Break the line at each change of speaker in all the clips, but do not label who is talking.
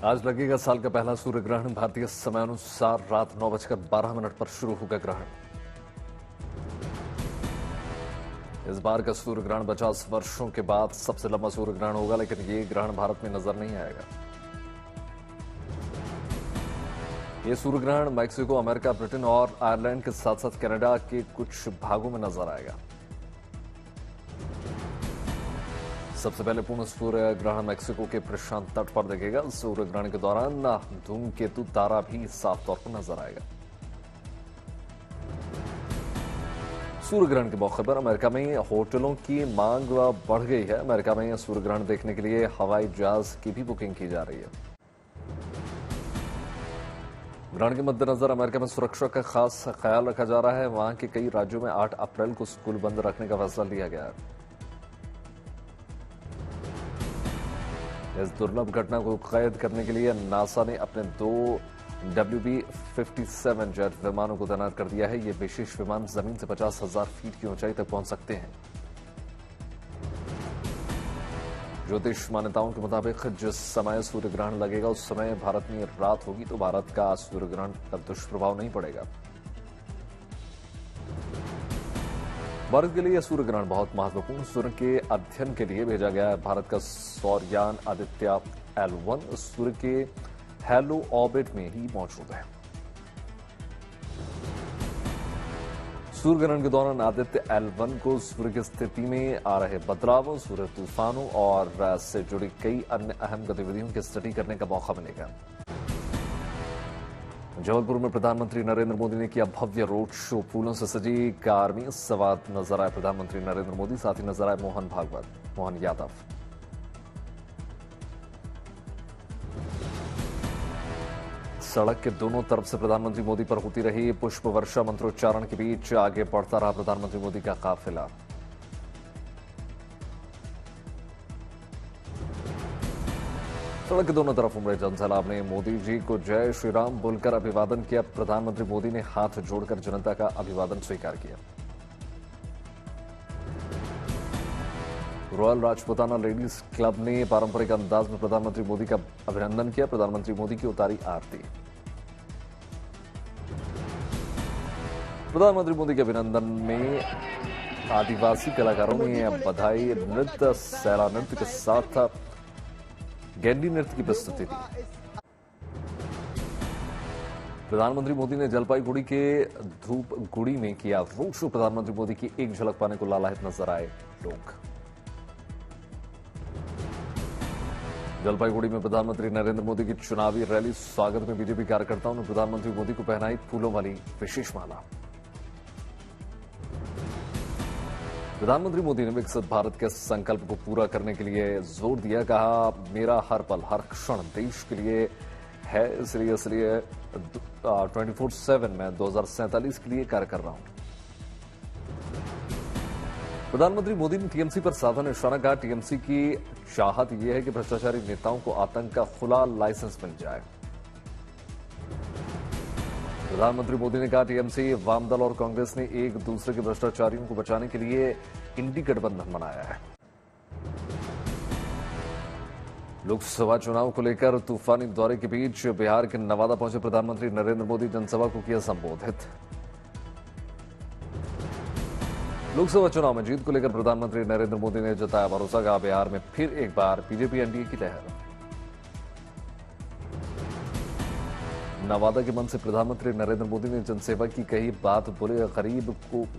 आज लगेगा साल का पहला सूर्य ग्रहण। भारतीय समयानुसार रात 9:12 पर शुरू होगा ग्रहण। इस बार का सूर्य ग्रहण 50 वर्षों के बाद सबसे लंबा सूर्य ग्रहण होगा, लेकिन ये ग्रहण भारत में नजर नहीं आएगा। ये सूर्य ग्रहण मैक्सिको, अमेरिका, ब्रिटेन और आयरलैंड के साथ साथ कनाडा के कुछ भागों में नजर आएगा। सबसे पहले पूर्ण सूर्य ग्रहण मैक्सिको के प्रशांत तट पर दिखेगा। सूर्य ग्रहण के दौरान धूमकेतु तारा भी साफ तौर पर नजर आएगा। सूर्य ग्रहण के मौके पर अमेरिका में होटलों की मांग बढ़ गई है। अमेरिका में सूर्य ग्रहण देखने के लिए हवाई जहाज की भी बुकिंग की जा रही है। ग्रहण के मद्देनजर अमेरिका में सुरक्षा का खास ख्याल रखा जा रहा है। वहां के कई राज्यों में 8 अप्रैल को स्कूल बंद रखने का फैसला लिया गया है। इस दुर्लभ घटना को कैद करने के लिए नासा ने अपने 2 WB-57 जेट विमानों को तैनात कर दिया है। ये विशेष विमान जमीन से 50,000 फीट की ऊंचाई तक पहुंच सकते हैं। ज्योतिष मान्यताओं के मुताबिक जिस समय सूर्य ग्रहण लगेगा उस समय भारत में रात होगी, तो भारत का सूर्य ग्रहण पर दुष्प्रभाव नहीं पड़ेगा। भारत के लिए यह सूर्य ग्रहण बहुत महत्वपूर्ण। सूर्य के अध्ययन के लिए भेजा गया है भारत का सौरयान आदित्य L1 सूर्य के हेलो ऑर्बिट में ही मौजूद है। सूर्य ग्रहण के दौरान आदित्य L1 को सूर्य की स्थिति में आ रहे बदलावों, सूर्य तूफानों और इससे जुड़ी कई अन्य अहम गतिविधियों की स्टडी करने का मौका मिलेगा। जबलपुर में प्रधानमंत्री नरेंद्र मोदी ने किया भव्य रोड शो। फूलों से सजी कार में सवार नजर आए प्रधानमंत्री नरेंद्र मोदी, साथ ही नजर आए मोहन यादव। सड़क के दोनों तरफ से प्रधानमंत्री मोदी पर होती रही पुष्प वर्षा। मंत्रोच्चारण के बीच आगे बढ़ता रहा प्रधानमंत्री मोदी का काफिला। सड़क के दोनों तरफ उमड़े जनसैलाब ने मोदी जी को जय श्री राम बोलकर अभिवादन किया। प्रधानमंत्री मोदी ने हाथ जोड़कर जनता का अभिवादन स्वीकार किया। रॉयल राजपूताना लेडीज क्लब ने पारंपरिक अंदाज में प्रधानमंत्री मोदी का अभिनंदन किया। प्रधानमंत्री मोदी की उतारी आरती। प्रधानमंत्री मोदी के अभिनंदन में आदिवासी कलाकारों ने बधाई, नृत्य, सैला नृत्य के साथ गैंडी नृत्य की प्रस्तुति दी। प्रधानमंत्री मोदी ने जलपाईगुड़ी के धूपगुड़ी में किया रोड शो। प्रधानमंत्री मोदी की एक झलक पाने को लालायित नजर आए लोग। जलपाईगुड़ी में प्रधानमंत्री नरेंद्र मोदी की चुनावी रैली। स्वागत में बीजेपी कार्यकर्ताओं ने प्रधानमंत्री मोदी को पहनाई फूलों वाली विशेष माला। प्रधानमंत्री मोदी ने विकसित भारत के संकल्प को पूरा करने के लिए जोर दिया। कहा, मेरा हर पल हर क्षण देश के लिए है, इसलिए 24/7 में 2047 के लिए कार्य कर रहा हूं। प्रधानमंत्री मोदी ने टीएमसी पर साधा निशाना। कहा, टीएमसी की चाहत यह है कि भ्रष्टाचारी नेताओं को आतंक का खुला लाइसेंस मिल जाए। प्रधानमंत्री मोदी ने कहा, टीएमसी, वामदल और कांग्रेस ने एक दूसरे के भ्रष्टाचारियों को बचाने के लिए इंडी गठबंधन बनाया है। लोकसभा चुनाव को लेकर तूफानी दौरे के बीच बिहार के नवादा पहुंचे प्रधानमंत्री नरेंद्र मोदी। जनसभा को किया संबोधित। लोकसभा चुनाव में जीत को लेकर प्रधानमंत्री नरेंद्र मोदी ने जताया भरोसा। कहा, बिहार में फिर एक बार बीजेपी एनडीए की लहर। नवादा के मन से प्रधानमंत्री नरेंद्र मोदी ने जनसेवा की कही बात। बोले,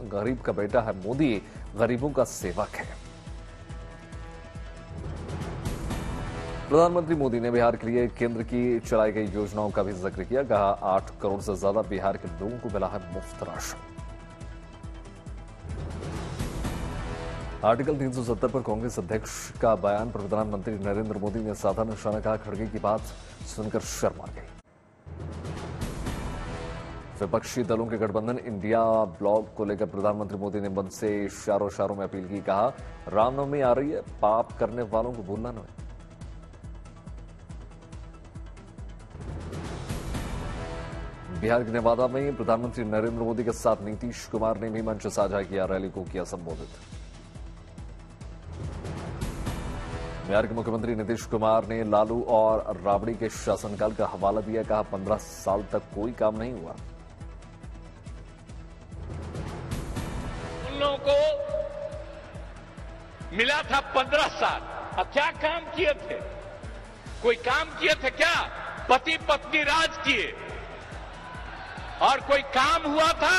गरीब का बेटा है मोदी, गरीबों का सेवक है। प्रधानमंत्री मोदी ने बिहार के लिए केंद्र की चलाई गई योजनाओं का भी जिक्र किया। कहा, 8 करोड़ से ज्यादा बिहार के लोगों को मिला है मुफ्त राशन। आर्टिकल 370 पर कांग्रेस अध्यक्ष का बयान पर प्रधानमंत्री नरेंद्र मोदी ने साधा निशाना। कहा, खड़गे की बात सुनकर शर्मा गई। विपक्षी दलों के गठबंधन इंडिया ब्लॉक को लेकर प्रधानमंत्री मोदी ने मन से इशारों में अपील की। कहा, रामनवमी आ रही है, पाप करने वालों को भूलना नहीं। बिहार के नवादा में प्रधानमंत्री नरेंद्र मोदी के साथ नीतीश कुमार ने भी मंच साझा किया। रैली को किया संबोधित। बिहार के मुख्यमंत्री नीतीश कुमार ने लालू और राबड़ी के शासनकाल का हवाला दिया, कहा 15 साल तक कोई काम नहीं हुआ।
उन लोगों को मिला था 15 साल, अब क्या काम किए थे? कोई काम किए थे क्या? पति पत्नी राज किए और कोई काम हुआ था?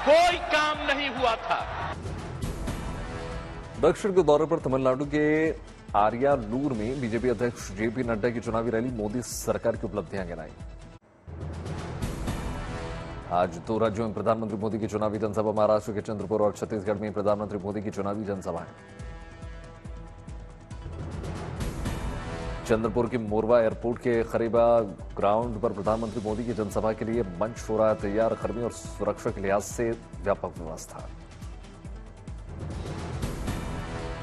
कोई काम नहीं हुआ था।
दक्षिण के दौरे पर तमिलनाडु के आरियालूर में बीजेपी अध्यक्ष जेपी नड्डा की चुनावी रैली, मोदी सरकार की उपलब्धियां गिनाई। आज दो राज्यों में प्रधानमंत्री मोदी की चुनावी जनसभा, महाराष्ट्र के चंद्रपुर और छत्तीसगढ़ में प्रधानमंत्री मोदी की चुनावी जनसभाएं। चंद्रपुर की मोरवा एयरपोर्ट के खरीबा ग्राउंड पर प्रधानमंत्री मोदी की जनसभा के लिए मंच हो रहा है तैयार, कर्मी और सुरक्षा के लिहाज से व्यापक व्यवस्था।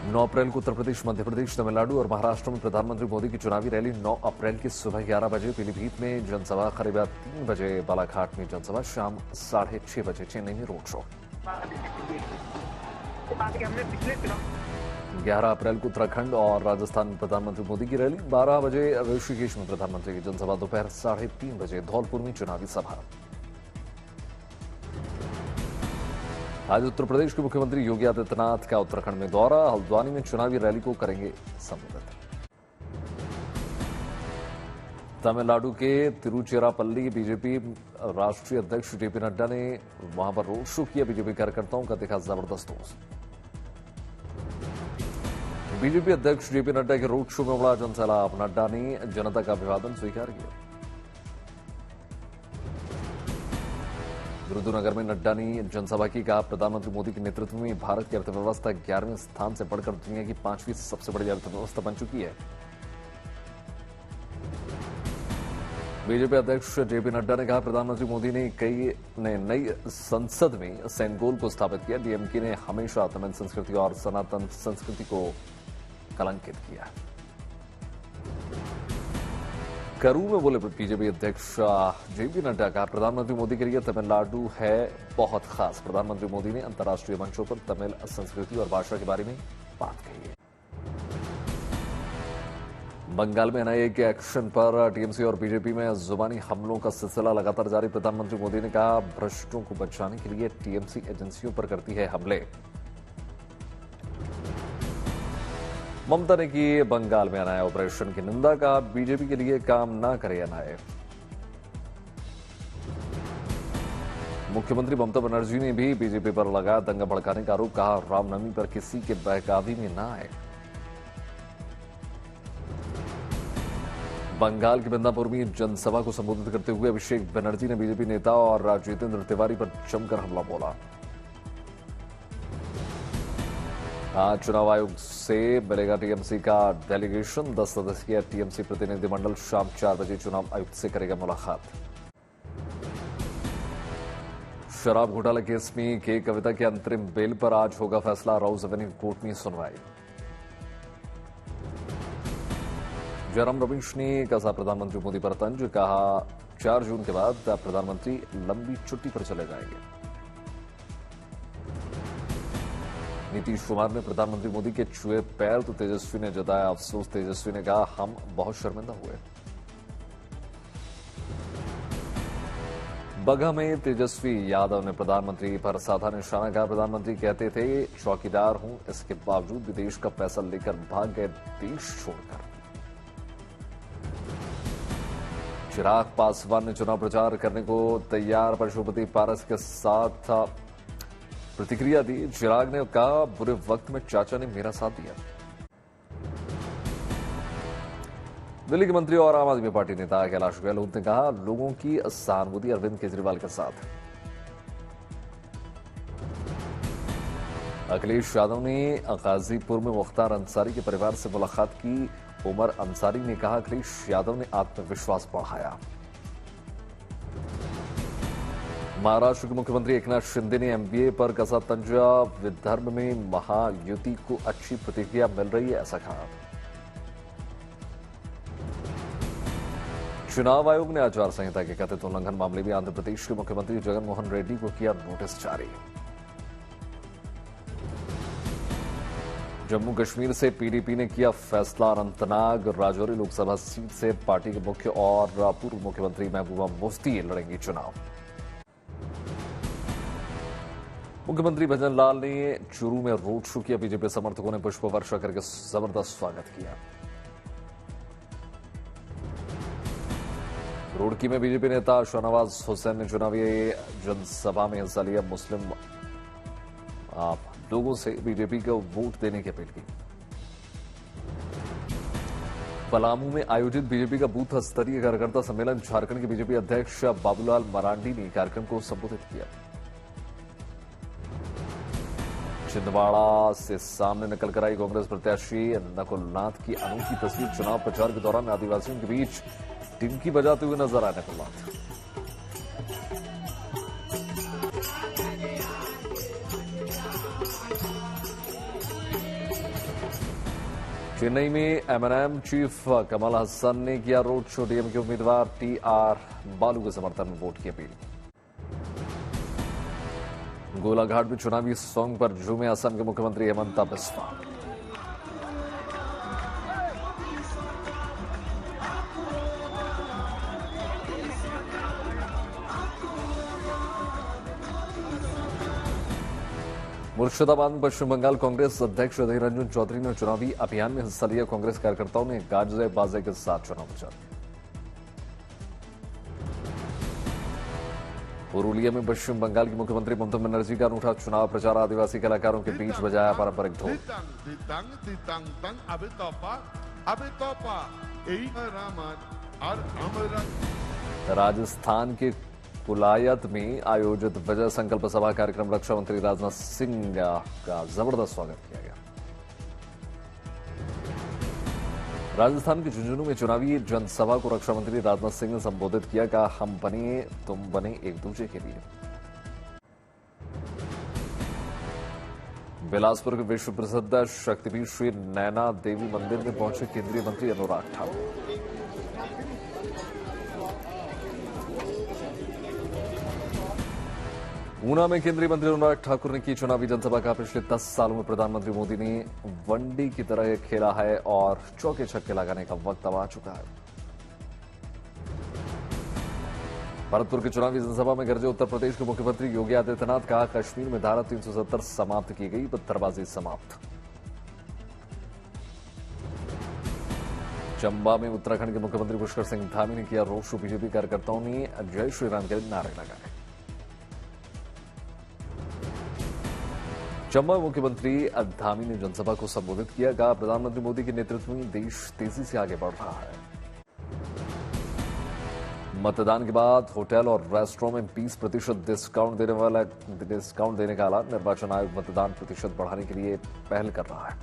9 अप्रैल को उत्तर प्रदेश, मध्य प्रदेश, तमिलनाडु और महाराष्ट्र में प्रधानमंत्री मोदी की चुनावी रैली। 9 अप्रैल की सुबह 11 बजे पीलीभीत में जनसभा, करीब 3 बजे बालाघाट में जनसभा, शाम 6:30 बजे चेन्नई में रोड शो। 11 अप्रैल को उत्तराखंड और राजस्थान में प्रधानमंत्री मोदी की रैली। 12 बजे ऋषिकेश में प्रधानमंत्री की जनसभा, दोपहर 3:30 बजे धौलपुर में चुनावी सभा। आज उत्तर प्रदेश के मुख्यमंत्री योगी आदित्यनाथ का उत्तराखंड में दौरा, हल्द्वानी में चुनावी रैली को करेंगे संबोधित। तमिलनाडु के तिरुचिरापल्ली बीजेपी राष्ट्रीय अध्यक्ष जेपी नड्डा ने वहां पर रोड शो किया, बीजेपी कार्यकर्ताओं का दिखा जबरदस्त दोस्त। बीजेपी अध्यक्ष जेपी नड्डा के रोड शो में उमड़ा जनसैलाब, नड्डा ने जनता का अभिवादन स्वीकार किया। गुरुद्वारा में नड्डा ने जनसभा की, कहा प्रधानमंत्री मोदी के नेतृत्व में भारत की अर्थव्यवस्था 11वें स्थान से बढ़कर दुनिया की 5वीं सबसे बड़ी अर्थव्यवस्था बन चुकी है। बीजेपी अध्यक्ष जेपी नड्डा ने कहा प्रधानमंत्री मोदी ने नई संसद में सेंगोल को स्थापित किया। डीएमके ने हमेशा तमिल संस्कृति और सनातन संस्कृति को कलंकित किया। करूर में बोले बीजेपी अध्यक्ष जेपी नड्डा, कहा प्रधानमंत्री मोदी के लिए तमिलनाडु है बहुत खास। प्रधानमंत्री मोदी ने अंतर्राष्ट्रीय मंचों पर तमिल संस्कृति और भाषा के बारे में बात कही है। बंगाल में एनआईए के एक्शन पर टीएमसी और बीजेपी में जुबानी हमलों का सिलसिला लगातार जारी। प्रधानमंत्री मोदी ने कहा भ्रष्टों को बचाने के लिए टीएमसी एजेंसियों पर करती है हमले। ममता ने की बंगाल में एनआईए ऑपरेशन की निंदा, का बीजेपी के लिए काम ना करे एनआईए। मुख्यमंत्री ममता बनर्जी ने भी बीजेपी पर लगाया दंगा भड़काने का आरोप, कहा रामनवमी पर किसी के बहकावी में ना आए। बंगाल के मिदनापुर में जनसभा को संबोधित करते हुए अभिषेक बनर्जी ने बीजेपी नेता और जितेंद्र तिवारी पर जमकर हमला बोला। आज चुनाव आयोग से मिलेगा टीएमसी का डेलीगेशन, 10 सदस्यीय टीएमसी प्रतिनिधिमंडल शाम 4 बजे चुनाव आयुक्त से करेगा मुलाकात। शराब घोटाला केस में के कविता के अंतरिम बेल पर आज होगा फैसला, राउज एवेन्यू कोर्ट में सुनवाई। जयराम रमेश ने कसा प्रधानमंत्री मोदी पर तंज, कहा 4 जून के बाद प्रधानमंत्री लंबी छुट्टी पर चले जाएंगे। नीतीश कुमार ने प्रधानमंत्री मोदी के छुए पैर तो तेजस्वी ने जताया अफसोस। तेजस्वी ने कहा हम बहुत शर्मिंदा हुए। बगहा में तेजस्वी यादव ने प्रधानमंत्री पर साधा निशाना, कहा प्रधानमंत्री कहते थे चौकीदार हूं, इसके बावजूद भी देश का पैसा लेकर भाग गए देश छोड़कर। चिराग पासवान ने चुनाव प्रचार करने को तैयार पशुपति पारस के साथ प्रतिक्रिया दी। चिराग ने कहा बुरे वक्त में चाचा ने मेरा साथ दिया। दिल्ली के मंत्री और आम आदमी पार्टी नेता कैलाश गहलोत ने कहा लोगों की सहानुभूति अरविंद केजरीवाल के साथ। अखिलेश यादव ने गाजीपुर में मुख्तार अंसारी के परिवार से मुलाकात की। उमर अंसारी ने कहा अखिलेश यादव ने आत्मविश्वास बढ़ाया। महाराष्ट्र के मुख्यमंत्री एकनाथ शिंदे ने एमबीए पर कसा तंजा, विदर्भ में महायुति को अच्छी प्रतिक्रिया मिल रही है, ऐसा कहा। चुनाव आयोग ने आचार संहिता के कथित उल्लंघन मामले में आंध्र प्रदेश के मुख्यमंत्री जगन मोहन रेड्डी को किया नोटिस जारी। जम्मू कश्मीर से पीडीपी ने किया फैसला। अनंतनाग राजौरी लोकसभा सीट से पार्टी के मुख्य और पूर्व मुख्यमंत्री महबूबा मुफ्ती लड़ेंगी चुनाव। मुख्यमंत्री भजन लाल ने चूरू में रोड शो किया। बीजेपी समर्थकों ने पुष्प वर्षा करके जबरदस्त स्वागत किया। रुड़की में बीजेपी नेता शाहनवाज हुसैन ने चुनावी जनसभा में हिस्सा लिया। मुस्लिम लोगों से बीजेपी को वोट देने की अपील की। पलामू में आयोजित बीजेपी का बूथ स्तरीय कार्यकर्ता सम्मेलन। झारखंड के बीजेपी अध्यक्ष बाबूलाल मरांडी ने कार्यक्रम को संबोधित किया। छिंदवाड़ा से सामने निकल कर आई कांग्रेस प्रत्याशी नकुल नाथ की अनोखी तस्वीर। चुनाव प्रचार के दौरान आदिवासियों के बीच टिमकी बजाते हुए नजर आए नकुल नाथ। चेन्नई में एमएनएम चीफ कमल हसन ने किया रोड शो। डीएमके उम्मीदवार टीआर बालू के समर्थन में वोट की अपील। गोलाघाट में चुनावी सॉन्ग पर झूमे असम के मुख्यमंत्री हेमंत बिस्वा। मुर्शिदाबाद में पश्चिम बंगाल कांग्रेस अध्यक्ष अधीर रंजन चौधरी ने चुनावी अभियान में हिस्सा लिया। कांग्रेस कार्यकर्ताओं ने गाजे बाजे के साथ चुनाव प्रचार। पुरुलिया में पश्चिम बंगाल की मुख्यमंत्री ममता बनर्जी का अनूठा चुनाव प्रचार। आदिवासी कलाकारों के बीच बजाया पारंपरिक ढोल। राजस्थान के कुलायत में आयोजित विजय संकल्प सभा कार्यक्रम। रक्षा मंत्री राजनाथ सिंह का जबरदस्त स्वागत किया गया। राजस्थान के झुंझुनू में चुनावी जनसभा को रक्षा मंत्री राजनाथ सिंह ने संबोधित किया। कहा, हम बने तुम बने एक दूसरे के लिए। बिलासपुर के विश्व प्रसिद्ध शक्तिपीठ श्री नैना देवी मंदिर में पहुंचे केंद्रीय मंत्री अनुराग ठाकुर। ऊना में केंद्रीय मंत्री अनुराग ठाकुर ने की चुनावी जनसभा। का पिछले 10 सालों में प्रधानमंत्री मोदी ने वनडे की तरह खेला है और चौके छक्के लगाने का वक्त अब आ चुका है। भरतपुर की चुनावी जनसभा में गरजे उत्तर प्रदेश के मुख्यमंत्री योगी आदित्यनाथ। कहा, कश्मीर में धारा 370 समाप्त की गई, पत्थरबाजी समाप्त। चंबा में उत्तराखंड के मुख्यमंत्री पुष्कर सिंह धामी ने किया रोड शो। बीजेपी कार्यकर्ताओं ने जय श्री राम के नारे लगाए। चंबा में मुख्यमंत्री धामी ने जनसभा को संबोधित किया। कहा, प्रधानमंत्री मोदी के नेतृत्व में देश तेजी से आगे बढ़ रहा है। मतदान के बाद होटल और रेस्टोरेंट में 20% डिस्काउंट देने का ऐलान। निर्वाचन आयोग मतदान प्रतिशत बढ़ाने के लिए पहल कर रहा है।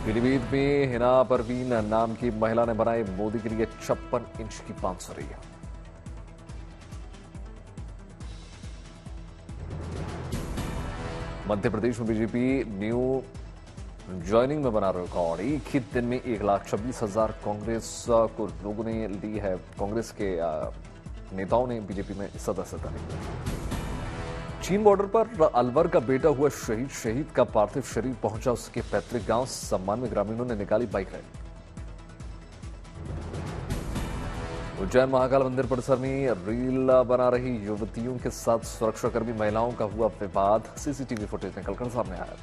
पीलीभीत में हिना परवीन नाम की महिला ने बनाई मोदी के लिए 56 इंच की बांसुरी। मध्य प्रदेश में बीजेपी न्यू ज्वाइनिंग में बना रिकॉर्ड। एक ही दिन में 1,26,000 कांग्रेस को लोगों ने ली है। कांग्रेस के नेताओं ने बीजेपी में सदस्यता ली। चीन बॉर्डर पर अलवर का बेटा हुआ शहीद का पार्थिव शरीर पहुंचा उसके पैतृक गांव। सम्मान में ग्रामीणों ने निकाली बाइक रैली। उज्जैन महाकाल मंदिर परिसर में रील बना रही युवतियों के साथ सुरक्षाकर्मी महिलाओं का हुआ विवाद। सीसीटीवी फुटेज निकलकर सामने आया।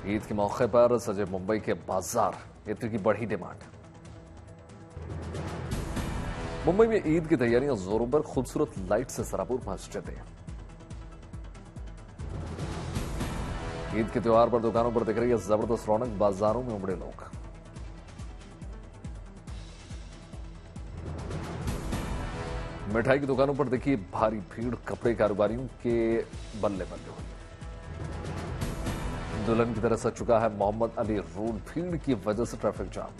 ईद के मौके पर सजे मुंबई के बाजार, इत्र की बढ़ी डिमांड। मुंबई में ईद की तैयारियां जोरों पर। खूबसूरत लाइट से सराबोर मस्जिदें। ईद के त्योहार पर दुकानों पर दिख रही है जबरदस्त रौनक। बाजारों में उमड़े लोग। मिठाई की दुकानों पर देखिए भारी भीड़। कपड़े कारोबारियों के बल्ले बल्ले हुई। दुल्हन की तरह सज चुका है मोहम्मद अली रोड। भीड़ की वजह से ट्रैफिक जाम।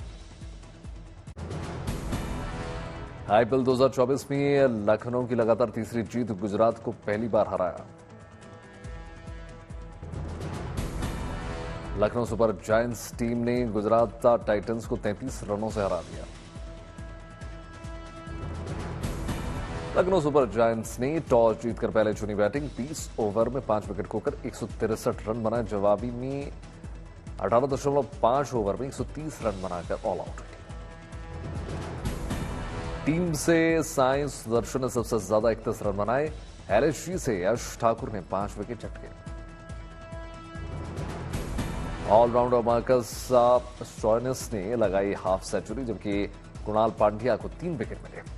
आईपीएल 2024 में लखनऊ की लगातार तीसरी जीत। गुजरात को पहली बार हराया। लखनऊ सुपर जायंट्स टीम ने गुजरात टाइटंस को 33 रनों से हरा दिया। लखनऊ सुपर जायंट्स ने टॉस जीतकर पहले चुनी बैटिंग। 20 ओवर में 5 विकेट खोकर 163 रन बनाए। जवाबी में 18.5 ओवर में 130 रन बनाकर ऑल आउट हुई। टीम से साई सुदर्शन ने सबसे ज्यादा 31 रन बनाए। एलएसजी से यश ठाकुर ने 5 विकेट झटके। ऑलराउंडर मार्कस स्टोइनिस ने लगाई हाफ सेंचुरी, जबकि कुणाल पांड्या को 3 विकेट मिले।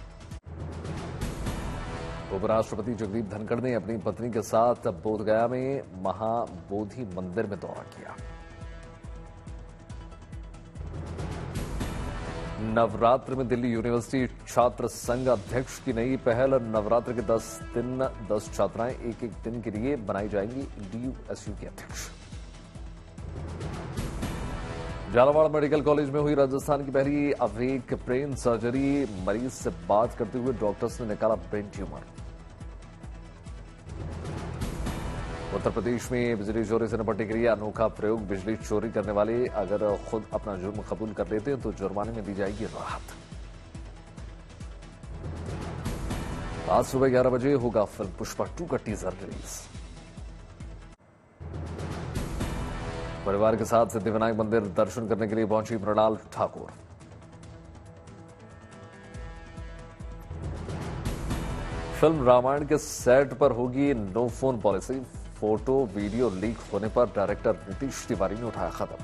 उपराष्ट्रपति जगदीप धनखड़ ने अपनी पत्नी के साथ बोधगया में महाबोधि मंदिर में दौरा किया। नवरात्र में दिल्ली यूनिवर्सिटी छात्र संघ अध्यक्ष की नई पहल। नवरात्र के 10 दिन 10 छात्राएं एक दिन के लिए बनाई जाएंगी डीयूएसयू के अध्यक्ष। झालावाड़ मेडिकल कॉलेज में हुई राजस्थान की पहली अवेक ब्रेन सर्जरी। मरीज से बात करते हुए डॉक्टर्स ने निकाला ब्रेन ट्यूमर। उत्तर प्रदेश में बिजली चोरी से निपटने के लिए अनोखा प्रयोग। बिजली चोरी करने वाले अगर खुद अपना जुर्म कबूल कर लेते हैं तो जुर्माने में दी जाएगी राहत। आज सुबह 11 बजे होगा फिल्म पुष्पा 2 का टीजर रिलीज। परिवार के साथ सिद्धिविनायक मंदिर दर्शन करने के लिए पहुंची मृणाल ठाकुर। फिल्म रामायण के सेट पर होगी no phone policy. Photo video leak होने पर डायरेक्टर नीतीश तिवारी ने उठाया कदम।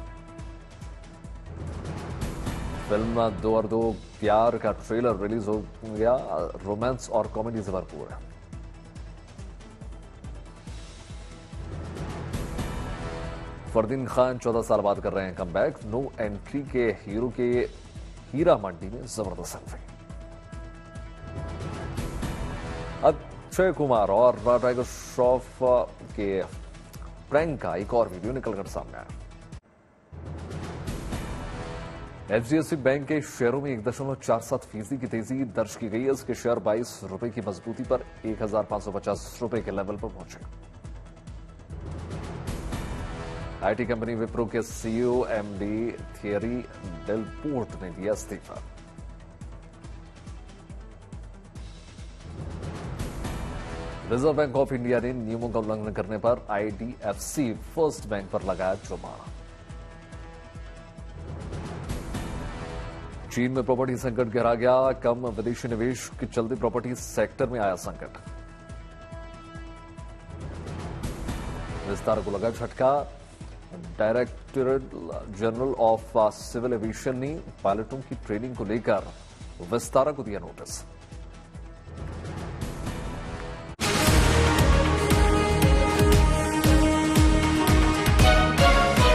फिल्म 2 और 2 प्यार का ट्रेलर रिलीज हो गया। रोमांस और कॉमेडी से भरपूर है। फरदीन खान 14 साल बाद कर रहे हैं कमबैक। नो एंट्री के हीरो के हीरा मंडी में जबरदस्त एंट्री। अक्षय कुमार और टाइगर श्रॉफ के प्रैंक का एक और वीडियो निकलकर सामने आया। एचडीएफसी बैंक के शेयरों में 1.47% की तेजी दर्ज की गई है। इसके शेयर 22 रुपए की मजबूती पर 1550 रुपए के लेवल पर पहुंचे। आईटी कंपनी विप्रो के सीईओ एमडी थियरी डेलपोर्ट ने दिया इस्तीफा। रिजर्व बैंक ऑफ इंडिया ने नियमों का उल्लंघन करने पर आईडीएफसी फर्स्ट बैंक पर लगाया जुर्माना। चीन में प्रॉपर्टी संकट गहरा गया। कम विदेशी निवेश के चलते प्रॉपर्टी सेक्टर में आया संकट। विस्तार को लगा झटका। Directorate general of civil aviation ने पायलटों की ट्रेनिंग को लेकर विस्तारा को दिया नोटिस।